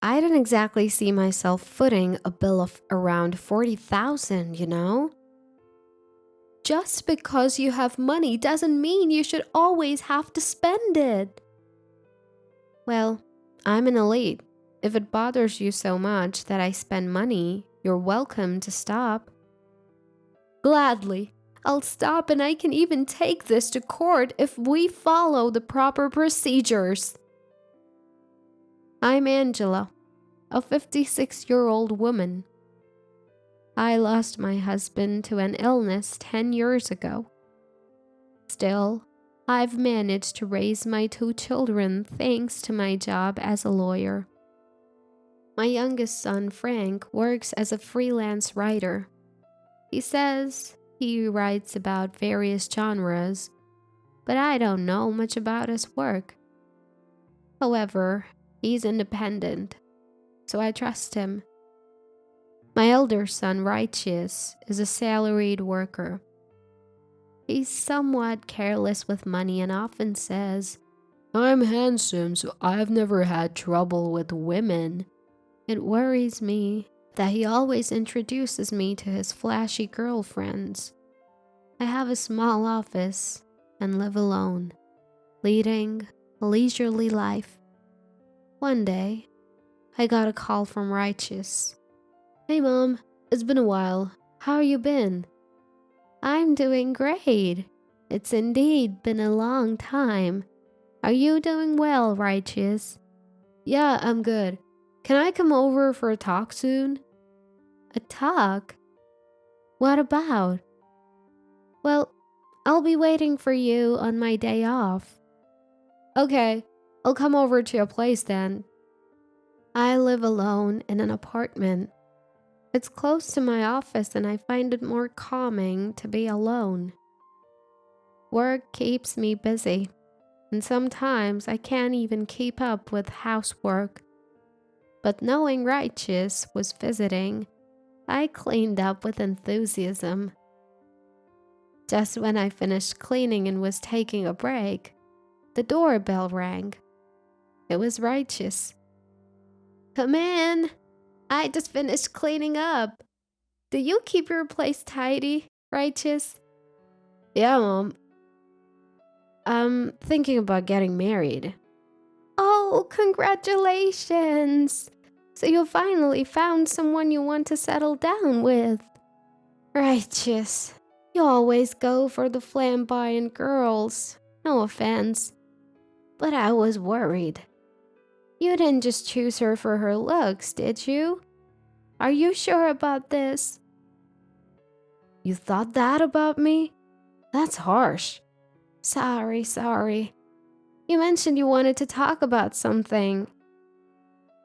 I don't exactly see myself footing a bill of around 40,000, you know? Just because you have money doesn't mean you should always have to spend it. Well, I'm an elite. If it bothers you so much that I spend money, you're welcome to stop. Gladly. I'll stop and I can even take this to court if we follow the proper procedures. I'm Angela, a 56-year-old woman. I lost my husband to an illness 10 years ago. Still, I've managed to raise my 2 children thanks to my job as a lawyer. My youngest son, Frank, works as a freelance writer. He says he writes about various genres, but I don't know much about his work. However, he's independent, so I trust him. My elder son, Righteous, is a salaried worker. He's somewhat careless with money and often says, "I'm handsome, so I've never had trouble with women." It worries me that he always introduces me to his flashy girlfriends. I have a small office and live alone, leading a leisurely life. One day, I got a call from Righteous. "Hey Mom, it's been a while. How you been?" "I'm doing great. It's indeed been a long time. Are you doing well, Righteous?" "Yeah, I'm good. Can I come over for a talk soon?" "A talk? What about?" "Well, I'll be waiting for you on my day off." "Okay, I'll come over to your place then." I live alone in an apartment. It's close to my office and I find it more calming to be alone. Work keeps me busy, and sometimes I can't even keep up with housework. But knowing Righteous was visiting, I cleaned up with enthusiasm. Just when I finished cleaning and was taking a break, the doorbell rang. It was Righteous. "Come in. I just finished cleaning up. Do you keep your place tidy, Righteous?" "Yeah, Mom. I'm thinking about getting married." "Oh, congratulations! So you finally found someone you want to settle down with." "Righteous. You always go for the flamboyant girls. No offense. But I was worried. You didn't just choose her for her looks, did you? Are you sure about this?" "You thought that about me? That's harsh." Sorry. You mentioned you wanted to talk about something."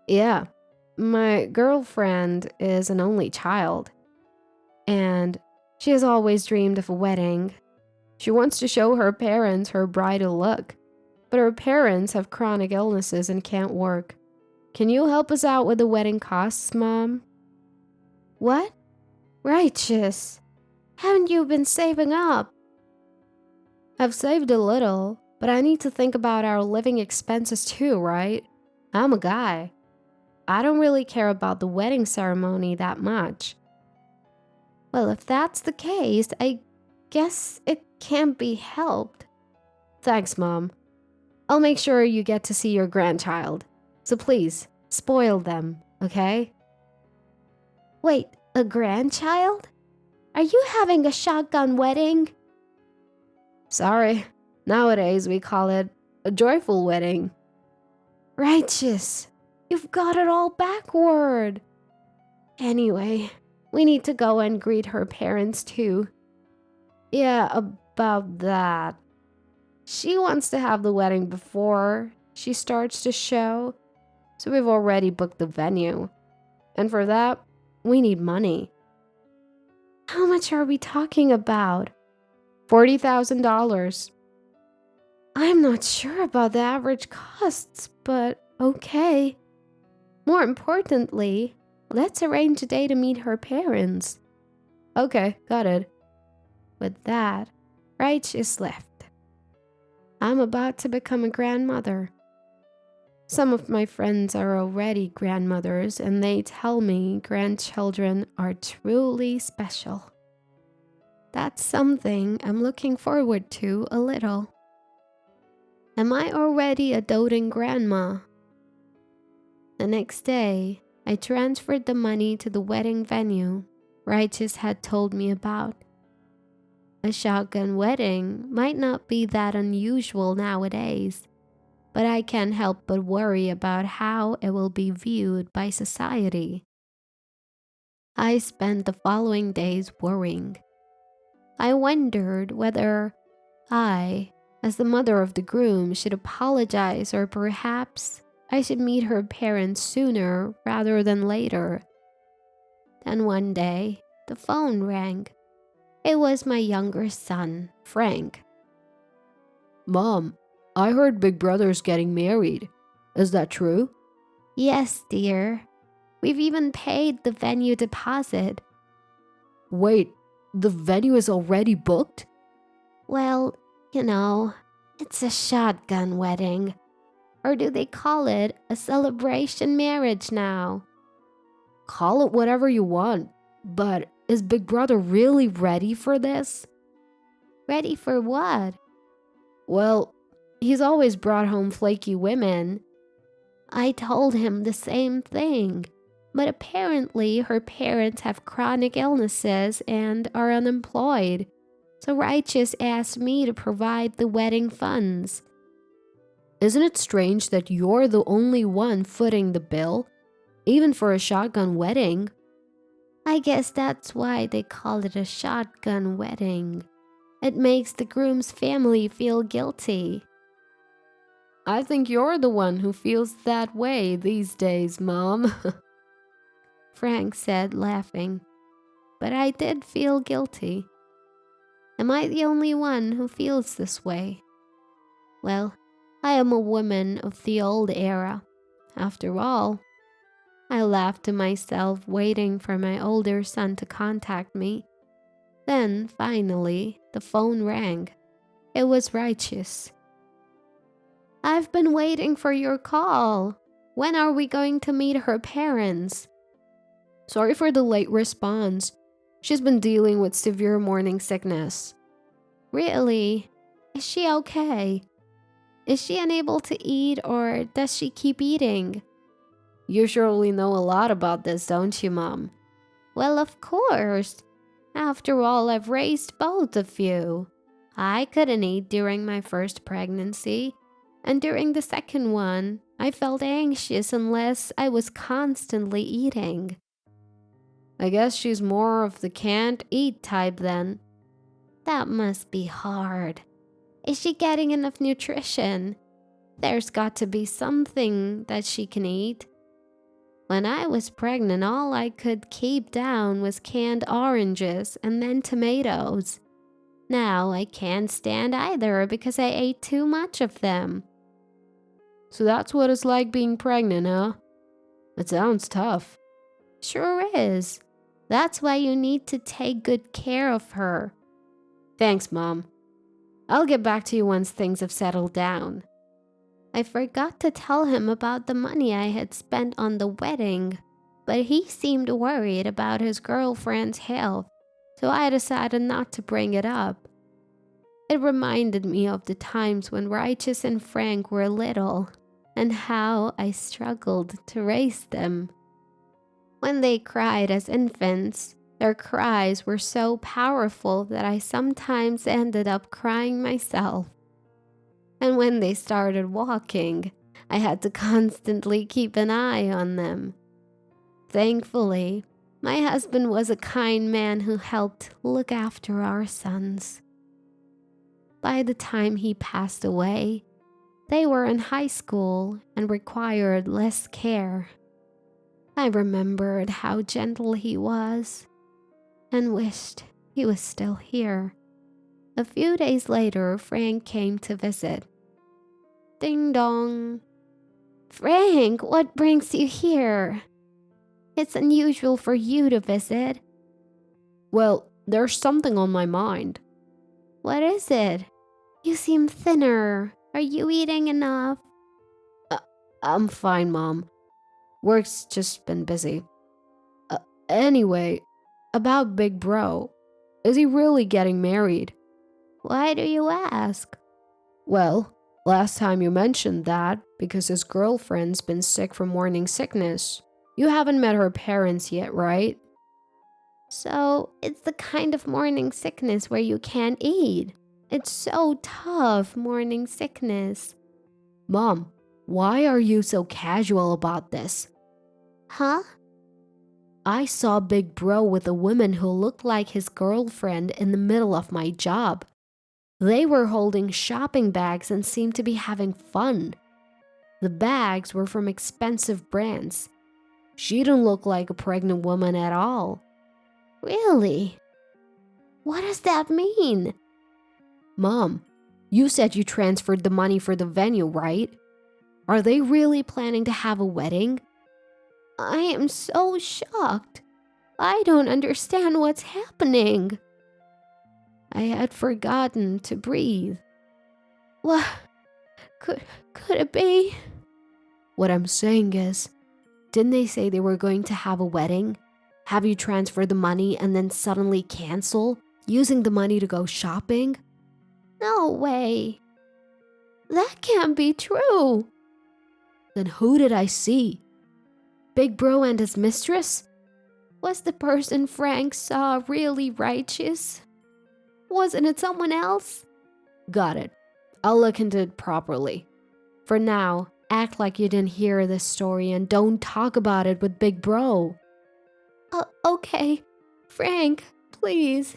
"Yeah, my girlfriend is an only child, and she has always dreamed of a wedding. She wants to show her parents her bridal look, but her parents have chronic illnesses and can't work. Can you help us out with the wedding costs, Mom?" "What? Righteous. Haven't you been saving up?" "I've saved a little, but I need to think about our living expenses too, right? I'm a guy. I don't really care about the wedding ceremony that much." "Well, if that's the case, I guess it can't be helped." "Thanks, Mom. I'll make sure you get to see your grandchild. So please, spoil them, okay?" "Wait, a grandchild? Are you having a shotgun wedding?" "Sorry. Nowadays we call it a joyful wedding." "Righteous. You've got it all backward." "Anyway, we need to go and greet her parents too." "Yeah, about that. She wants to have the wedding before she starts the show, so we've already booked the venue. And for that, we need money." "How much are we talking about?" $40,000. "I'm not sure about the average costs, but okay. More importantly, let's arrange a day to meet her parents." "Okay, got it." With that, Righteous left. I'm about to become a grandmother. Some of my friends are already grandmothers, and they tell me grandchildren are truly special. That's something I'm looking forward to a little. Am I already a doting grandma? The next day, I transferred the money to the wedding venue Righteous had told me about. A shotgun wedding might not be that unusual nowadays, but I can't help but worry about how it will be viewed by society. I spent the following days worrying. I wondered whether I, as the mother of the groom, should apologize, or perhaps I should meet her parents sooner rather than later. Then one day, the phone rang. It was my younger son, Frank. Mom, I heard Big Brother's getting married. Is that true? Yes, dear. We've even paid the venue deposit. Wait, the venue is already booked? Well, it's a shotgun wedding. Or do they call it a celebration marriage now? Call it whatever you want, but is Big Brother really ready for this? Ready for what? Well, he's always brought home flaky women. I told him the same thing, but apparently her parents have chronic illnesses and are unemployed, so Righteous asked me to provide the wedding funds. Isn't it strange that you're the only one footing the bill, even for a shotgun wedding? I guess that's why they call it a shotgun wedding. It makes the groom's family feel guilty. I think you're the one who feels that way these days, Mom. Frank said, laughing. But I did feel guilty. Am I the only one who feels this way? Well, I am a woman of the old era. After all, I laughed to myself, waiting for my older son to contact me. Then, finally, the phone rang. It was Righteous. I've been waiting for your call. When are we going to meet her parents? Sorry for the late response. She's been dealing with severe morning sickness. Really? Is she okay? Is she unable to eat, or does she keep eating? You surely know a lot about this, don't you, Mom? Well, of course. After all, I've raised both of you. I couldn't eat during my first pregnancy, and during the second one, I felt anxious unless I was constantly eating. I guess she's more of the can't eat type then. That must be hard. Is she getting enough nutrition? There's got to be something that she can eat. When I was pregnant, all I could keep down was canned oranges and then tomatoes. Now I can't stand either because I ate too much of them. So that's what it's like being pregnant, huh? It sounds tough. Sure is. That's why you need to take good care of her. Thanks, Mom. I'll get back to you once things have settled down. I forgot to tell him about the money I had spent on the wedding, but he seemed worried about his girlfriend's health, so I decided not to bring it up. It reminded me of the times when Righteous and Frank were little, and how I struggled to raise them. When they cried as infants, their cries were so powerful that I sometimes ended up crying myself. And when they started walking, I had to constantly keep an eye on them. Thankfully, my husband was a kind man who helped look after our sons. By the time he passed away, they were in high school and required less care. I remembered how gentle he was and wished he was still here. A few days later, Frank came to visit. Ding dong. Frank, what brings you here? It's unusual for you to visit. Well, there's something on my mind. What is it? You seem thinner. Are you eating enough? I'm fine, Mom. Work's just been busy. Uh, anyway, about Big Bro. Is he really getting married? Why do you ask? Well, last time you mentioned that because his girlfriend's been sick from morning sickness. You haven't met her parents yet, right? So, it's the kind of morning sickness where you can't eat. It's so tough, morning sickness. Mom, why are you so casual about this? Huh? I saw Big Bro with a woman who looked like his girlfriend in the middle of my job. They were holding shopping bags and seemed to be having fun. The bags were from expensive brands. She didn't look like a pregnant woman at all. Really? What does that mean? Mom, you said you transferred the money for the venue, right? Are they really planning to have a wedding? I am so shocked. I don't understand what's happening. I had forgotten to breathe. What could it be? What I'm saying is, didn't they say they were going to have a wedding? Have you transferred the money and then suddenly cancel, using the money to go shopping? No way. That can't be true. Then who did I see? Big Bro and his mistress? Was the person Frank saw really righteous? Wasn't it someone else? Got it. I'll look into it properly. For now, act like you didn't hear this story and don't talk about it with Big Bro. Okay. Frank, please.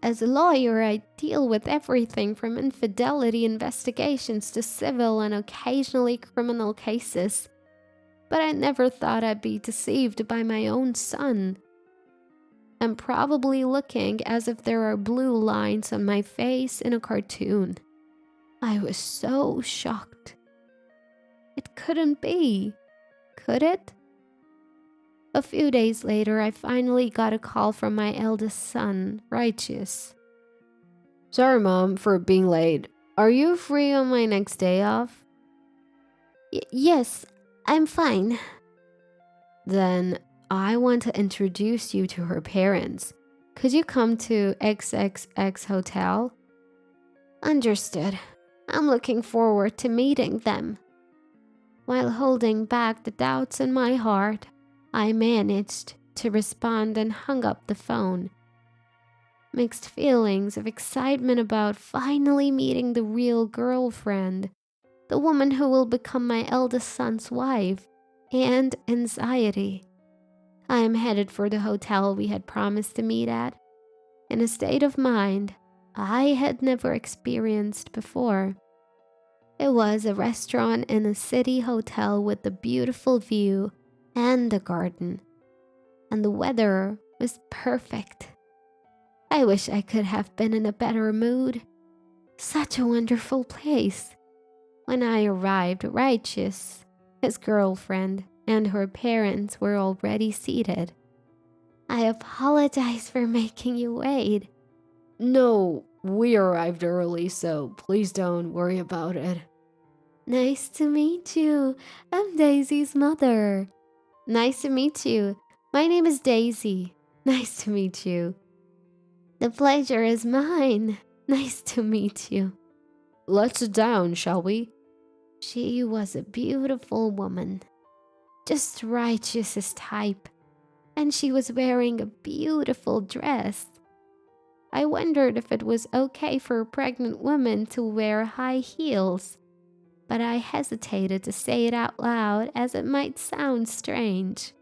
As a lawyer, I deal with everything from infidelity investigations to civil and occasionally criminal cases. But I never thought I'd be deceived by my own son. I'm probably looking as if there are blue lines on my face in a cartoon. I was so shocked. It couldn't be, could it? A few days later, I finally got a call from my eldest son, Righteous. Sorry, Mom, for being late. Are you free on my next day off? Yes, I'm fine. Then I want to introduce you to her parents. Could you come to XXX Hotel? Understood. I'm looking forward to meeting them. While holding back the doubts in my heart, I managed to respond and hung up the phone. Mixed feelings of excitement about finally meeting the real girlfriend, the woman who will become my eldest son's wife, and anxiety. I am headed for the hotel we had promised to meet at, in a state of mind I had never experienced before. It was a restaurant in a city hotel with a beautiful view and a garden, and the weather was perfect. I wish I could have been in a better mood. Such a wonderful place. When I arrived, Righteous, his girlfriend, and her parents were already seated. I apologize for making you wait. No, we arrived early, so please don't worry about it. Nice to meet you. I'm Daisy's mother. Nice to meet you. My name is Daisy. Nice to meet you. The pleasure is mine. Nice to meet you. Let's sit down, shall we? She was a beautiful woman. Just Righteous's type. And she was wearing a beautiful dress. I wondered if it was okay for a pregnant woman to wear high heels, but I hesitated to say it out loud as it might sound strange.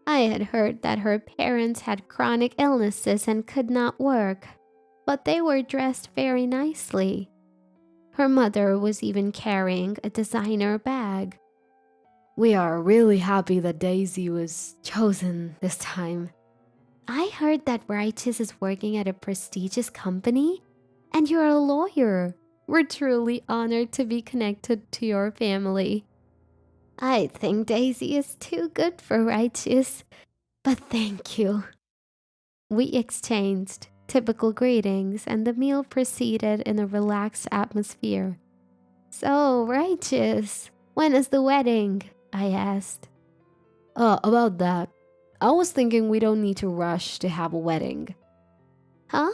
I had heard that her parents had chronic illnesses and could not work, but they were dressed very nicely. Her mother was even carrying a designer bag. We are really happy that Daisy was chosen this time. I heard that Righteous is working at a prestigious company, and you're a lawyer. We're truly honored to be connected to your family. I think Daisy is too good for Righteous, but thank you. We exchanged typical greetings, and the meal proceeded in a relaxed atmosphere. So, Righteous, When is the wedding? I asked. About that. I was thinking we don't need to rush to have a wedding. Huh?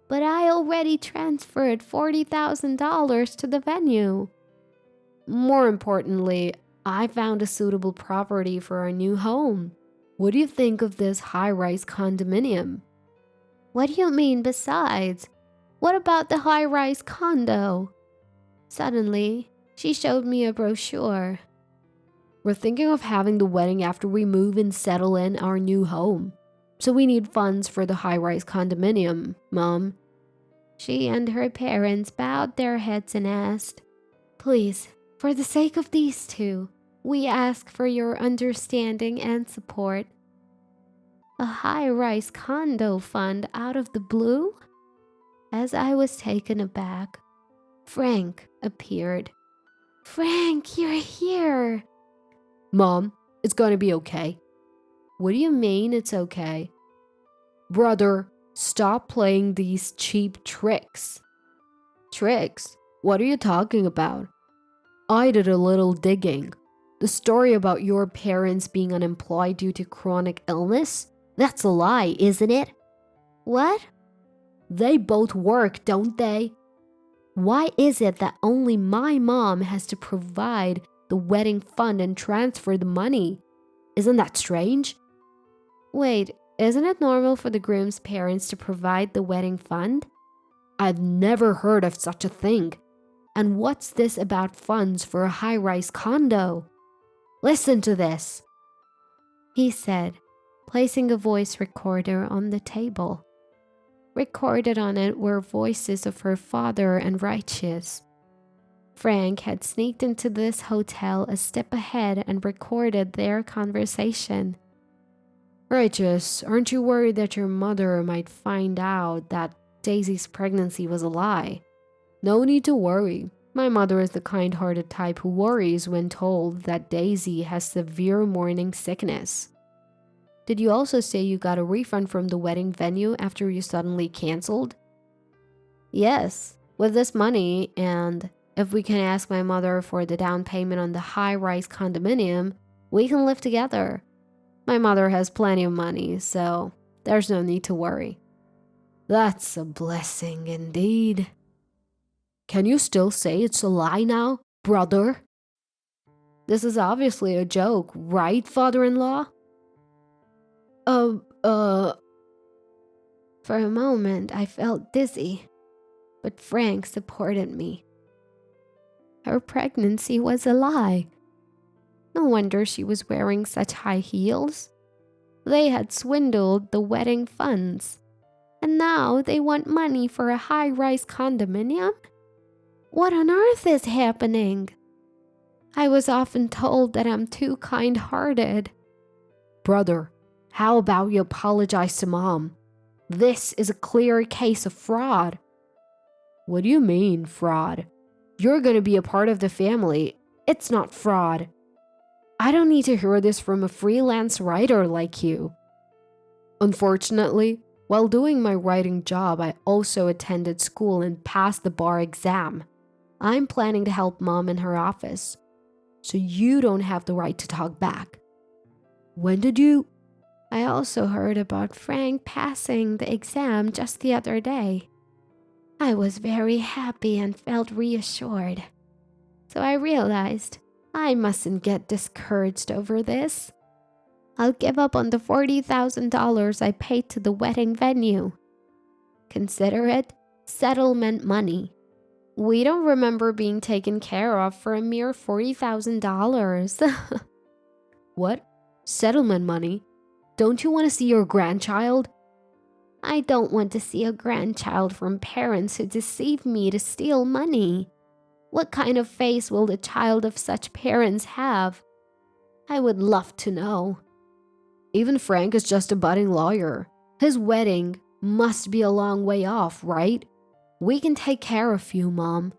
But I already transferred $40,000 to the venue. More importantly, I found a suitable property for our new home. What do you think of this high-rise condominium? What do you mean besides? What about the high-rise condo? Suddenly, she showed me a brochure. We're thinking of having the wedding after we move and settle in our new home. So we need funds for the high-rise condominium, Mom. She and her parents bowed their heads and asked, "Please, for the sake of these two, we ask for your understanding and support." A high-rise condo fund out of the blue? As I was taken aback, Frank appeared. "Frank, you're here." Mom, it's gonna be okay. What do you mean it's okay? Brother, stop playing these cheap tricks. Tricks? What are you talking about? I did a little digging. The story about your parents being unemployed due to chronic illness? That's a lie, isn't it? What? They both work, don't they? Why is it that only my mom has to provide the wedding fund and transfer the money? Isn't that strange? Wait, isn't it normal for the groom's parents to provide the wedding fund? I've never heard of such a thing. And what's this about funds for a high-rise condo? Listen to this, he said, placing a voice recorder on the table. Recorded on it were voices of her father and Righteous. Frank had sneaked into this hotel a step ahead and recorded their conversation. Righteous, aren't you worried that your mother might find out that Daisy's pregnancy was a lie? No need to worry. My mother is the kind-hearted type who worries when told that Daisy has severe morning sickness. Did you also say you got a refund from the wedding venue after you suddenly canceled? Yes, with this money, and if we can ask my mother for the down payment on the high-rise condominium, we can live together. My mother has plenty of money, so there's no need to worry. That's a blessing indeed. Can you still say it's a lie now, brother? This is obviously a joke, right, father-in-law? For a moment, I felt dizzy, but Frank supported me. Her pregnancy was a lie. No wonder she was wearing such high heels. They had swindled the wedding funds, and now they want money for a high-rise condominium? What on earth is happening? I was often told that I'm too kind-hearted. Brother, how about you apologize to Mom? This is a clear case of fraud. What do you mean, fraud? You're gonna be a part of the family. It's not fraud. I don't need to hear this from a freelance writer like you. Unfortunately, while doing my writing job, I also attended school and passed the bar exam. I'm planning to help Mom in her office, so you don't have the right to talk back. When did you? I also heard about Frank passing the exam just the other day. I was very happy and felt reassured. So I realized I mustn't get discouraged over this. I'll give up on the $40,000 I paid to the wedding venue. Consider it settlement money. We don't remember being taken care of for a mere $40,000. What? Settlement money? Don't you want to see your grandchild? I don't want to see a grandchild from parents who deceive me to steal money. What kind of face will the child of such parents have? I would love to know. Even Frank is just a budding lawyer. His wedding must be a long way off, right? We can take care of you, Mom.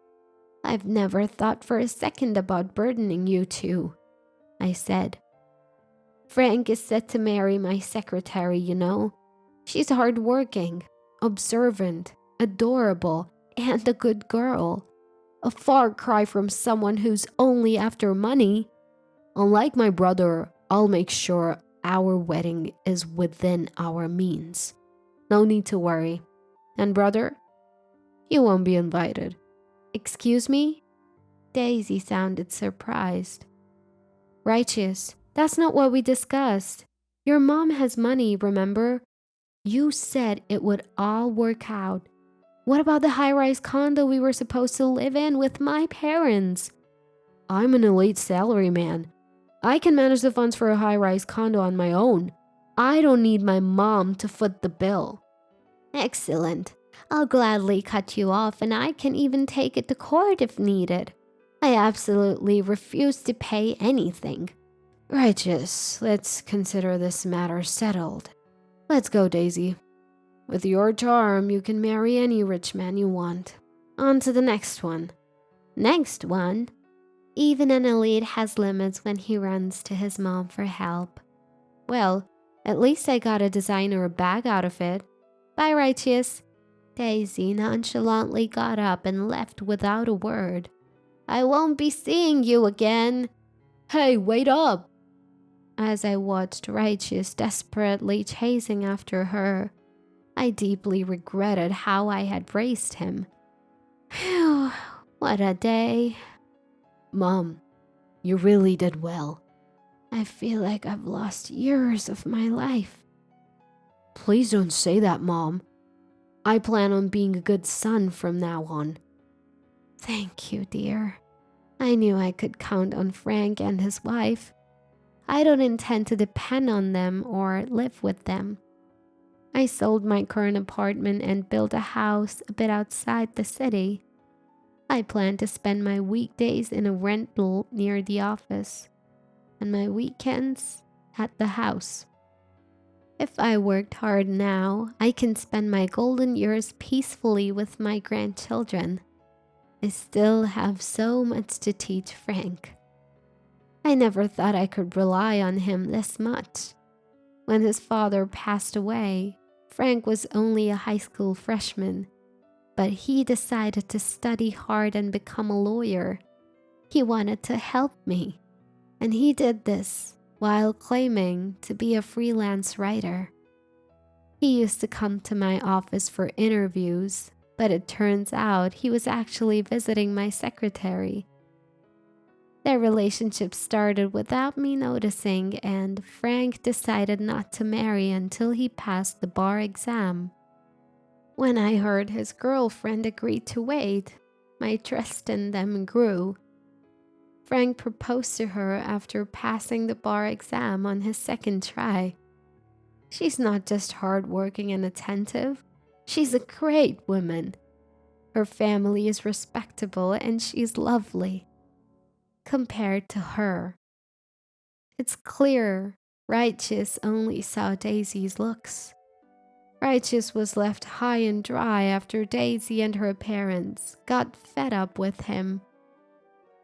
I've never thought for a second about burdening you two, I said. Frank is set to marry my secretary, you know. She's hardworking, observant, adorable, and a good girl. A far cry from someone who's only after money. Unlike my brother, I'll make sure our wedding is within our means. No need to worry. And brother, you won't be invited. Excuse me? Daisy sounded surprised. Righteous, that's not what we discussed. Your mom has money, remember? You said it would all work out. What about the high-rise condo we were supposed to live in with my parents? I'm an elite salaryman. I can manage the funds for a high-rise condo on my own. I don't need my mom to foot the bill. Excellent. I'll gladly cut you off, and I can even take it to court if needed. I absolutely refuse to pay anything. Righteous, let's consider this matter settled. Let's go, Daisy. With your charm, you can marry any rich man you want. On to the next one. Next one? Even an elite has limits when he runs to his mom for help. Well, at least I got a designer bag out of it. Bye, Righteous. Daisy nonchalantly got up and left without a word. I won't be seeing you again. Hey, wait up! As I watched Righteous desperately chasing after her, I deeply regretted how I had raised him. Phew, what a day. Mom, you really did well. I feel like I've lost years of my life. Please don't say that, Mom. I plan on being a good son from now on. Thank you, dear. I knew I could count on Frank and his wife. I don't intend to depend on them or live with them. I sold my current apartment and built a house a bit outside the city. I plan to spend my weekdays in a rental near the office and my weekends at the house. If I worked hard now, I can spend my golden years peacefully with my grandchildren. I still have so much to teach Frank. I never thought I could rely on him this much. When his father passed away, Frank was only a high school freshman, but he decided to study hard and become a lawyer. He wanted to help me, and he did this while claiming to be a freelance writer. He used to come to my office for interviews, but it turns out he was actually visiting my secretary. Their relationship started without me noticing, and Frank decided not to marry until he passed the bar exam. When I heard his girlfriend agreed to wait, my trust in them grew. Frank proposed to her after passing the bar exam on his second try. She's not just hardworking and attentive, she's a great woman. Her family is respectable and she's lovely. Compared to her, it's clear Righteous only saw Daisy's looks. Righteous was left high and dry after Daisy and her parents got fed up with him.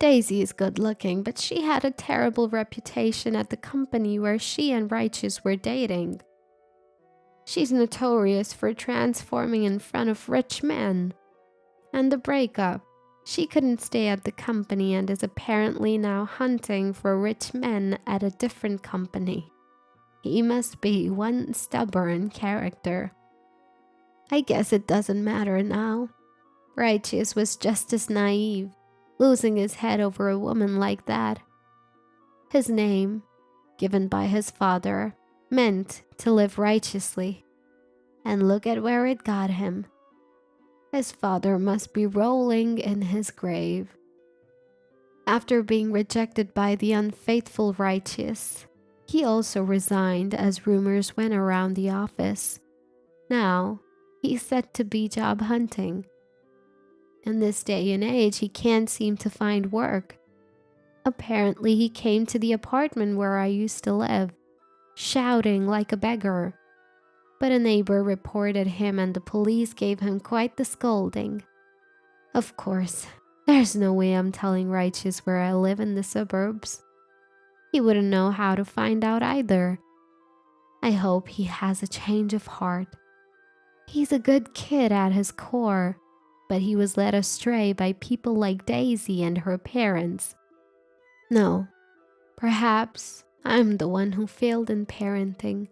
Daisy is good looking, but she had a terrible reputation at the company where she and Righteous were dating. She's notorious for transforming in front of rich men. And the breakup, she couldn't stay at the company and is apparently now hunting for rich men at a different company. He must be one stubborn character. I guess it doesn't matter now. Righteous was just as naive, losing his head over a woman like that. His name, given by his father, meant to live righteously. And look at where it got him. His father must be rolling in his grave. After being rejected by the unfaithful Righteous, he also resigned as rumors went around the office. Now, he's set to be job hunting. In this day and age, he can't seem to find work. Apparently, he came to the apartment where I used to live, shouting like a beggar. But a neighbor reported him and the police gave him quite the scolding. Of course, there's no way I'm telling Righteous where I live in the suburbs. He wouldn't know how to find out either. I hope he has a change of heart. He's a good kid at his core. but he was led astray by people like Daisy and her parents. No, perhaps I'm the one who failed in parenting.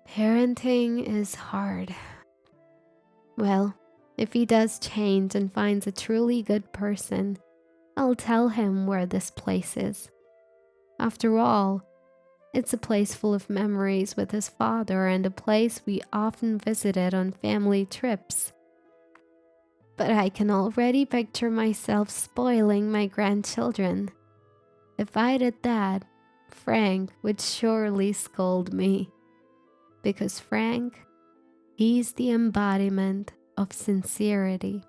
Parenting is hard. Well, if he does change and finds a truly good person, I'll tell him where this place is. After all, it's a place full of memories with his father and a place we often visited on family trips. But I can already picture myself spoiling my grandchildren. If I did that, Frank would surely scold me. Because Frank, he's the embodiment of sincerity.